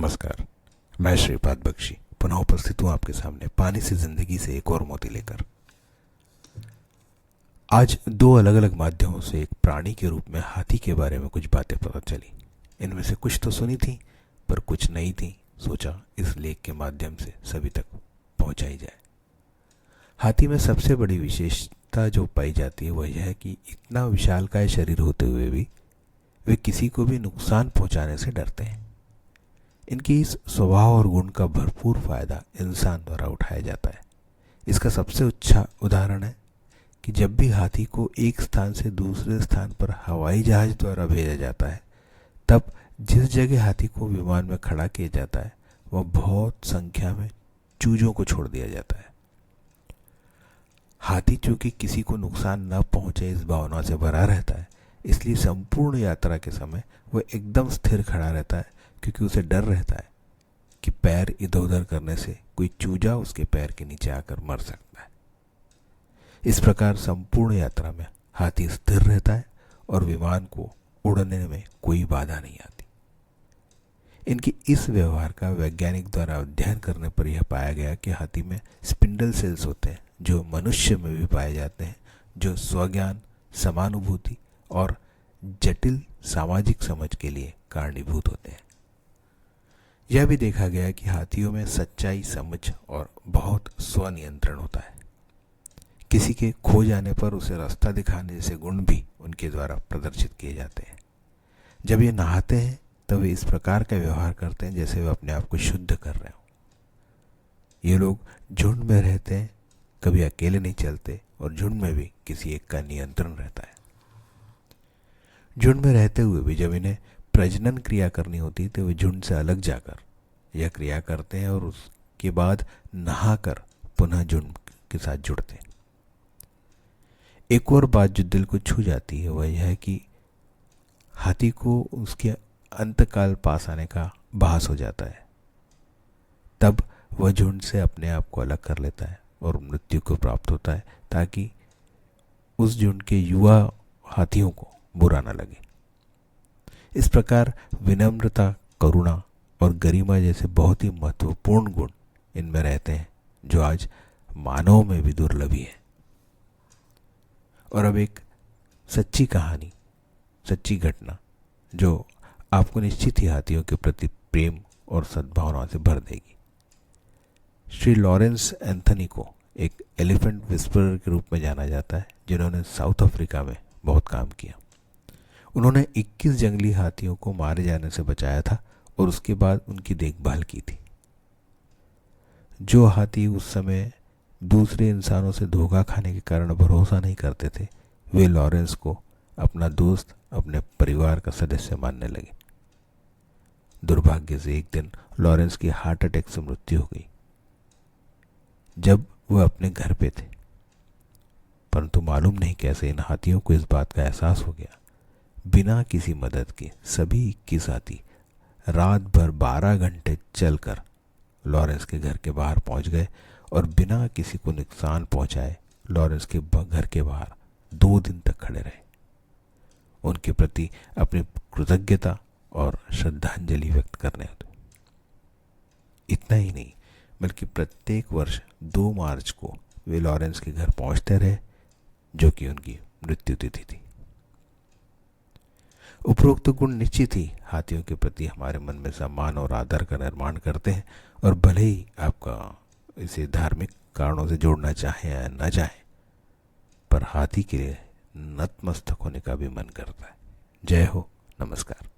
नमस्कार। मैं श्रीपाद बख्शी पुनः उपस्थित हूँ आपके सामने पानी से जिंदगी से एक और मोती लेकर। आज दो अलग अलग माध्यमों से एक प्राणी के रूप में हाथी के बारे में कुछ बातें पता चली। इनमें से कुछ तो सुनी थी पर कुछ नहीं थी। सोचा इस लेख के माध्यम से सभी तक पहुंचाई जाए। हाथी में सबसे बड़ी विशेषता जो पाई जाती है वह यह है कि इतना विशालकाय शरीर होते हुए भी वे किसी को भी नुकसान पहुंचाने से डरते हैं। इनकी इस स्वभाव और गुण का भरपूर फायदा इंसान द्वारा उठाया जाता है। इसका सबसे अच्छा उदाहरण है कि जब भी हाथी को एक स्थान से दूसरे स्थान पर हवाई जहाज द्वारा भेजा जाता है, तब जिस जगह हाथी को विमान में खड़ा किया जाता है वह बहुत संख्या में चूजों को छोड़ दिया जाता है। हाथी चूंकि किसी को नुकसान न पहुंचे इस भावना से भरा रहता है, इसलिए संपूर्ण यात्रा के समय वह एकदम स्थिर खड़ा रहता है, क्योंकि उसे डर रहता है कि पैर इधर उधर करने से कोई चूजा उसके पैर के नीचे आकर मर सकता है। इस प्रकार संपूर्ण यात्रा में हाथी स्थिर रहता है और विमान को उड़ने में कोई बाधा नहीं आती। इनकी इस व्यवहार का वैज्ञानिक द्वारा अध्ययन करने पर यह पाया गया कि हाथी में स्पिंडल सेल्स होते हैं जो मनुष्य में भी पाए जाते हैं, जो स्वज्ञान, समानुभूति और जटिल सामाजिक समझ के लिए कारणीभूत होते हैं। यह भी देखा गया कि हाथियों में सच्चाई, समझ और बहुत स्वनियंत्रण होता है। किसी के खो जाने पर उसे रास्ता दिखाने जैसे गुण भी उनके द्वारा प्रदर्शित किए जाते हैं। जब ये नहाते हैं तब वे इस प्रकार का व्यवहार करते हैं जैसे वे अपने आप को शुद्ध कर रहे हों। ये लोग झुंड में रहते हैं, कभी अकेले नहीं चलते और झुंड में भी किसी एक का नियंत्रण रहता है। झुंड में रहते हुए भी जब इन्हें प्रजनन क्रिया करनी होती है तो वे झुंड से अलग जाकर यह क्रिया करते हैं और उसके बाद नहाकर पुनः झुंड के साथ जुड़ते हैं। एक और बात जो दिल को छू जाती है वह यह है कि हाथी को उसके अंतकाल पास आने का भास हो जाता है। तब वह झुंड से अपने आप को अलग कर लेता है और मृत्यु को प्राप्त होता है, ताकि उस झुंड के युवा हाथियों को बुरा न लगे। इस प्रकार विनम्रता, करुणा और गरिमा जैसे बहुत ही महत्वपूर्ण गुण इनमें रहते हैं जो आज मानव में भी दुर्लभ ही है। और अब एक सच्ची कहानी, सच्ची घटना जो आपको निश्चित ही हाथियों के प्रति प्रेम और सद्भावना से भर देगी। श्री लॉरेंस एंथनी को एक एलिफेंट विस्परर के रूप में जाना जाता है, जिन्होंने साउथ अफ्रीका में बहुत काम किया। उन्होंने 21 जंगली हाथियों को मारे जाने से बचाया था और उसके बाद उनकी देखभाल की थी। जो हाथी उस समय दूसरे इंसानों से धोखा खाने के कारण भरोसा नहीं करते थे, वे लॉरेंस को अपना दोस्त, अपने परिवार का सदस्य मानने लगे। दुर्भाग्य से एक दिन लॉरेंस की हार्ट अटैक से मृत्यु हो गई जब वह अपने घर पे थे। परंतु मालूम नहीं कैसे इन हाथियों को इस बात का एहसास हो गया। बिना किसी मदद के सभी 21 हाथी रात भर 12 घंटे चलकर लॉरेंस के घर के बाहर पहुंच गए और बिना किसी को नुकसान पहुंचाए लॉरेंस के घर के बाहर 2 दिन तक खड़े रहे, उनके प्रति अपनी कृतज्ञता और श्रद्धांजलि व्यक्त करने हेतु। इतना ही नहीं बल्कि प्रत्येक वर्ष 2 मार्च को वे लॉरेंस के घर पहुंचते रहे, जो कि उनकी मृत्यु तिथि थी। उपरोक्त गुण निश्चित ही हाथियों के प्रति हमारे मन में सम्मान और आदर का निर्माण करते हैं, और भले ही आपका इसे धार्मिक कारणों से जोड़ना चाहे या न चाहे, पर हाथी के लिए नतमस्तक होने का भी मन करता है। जय हो, नमस्कार।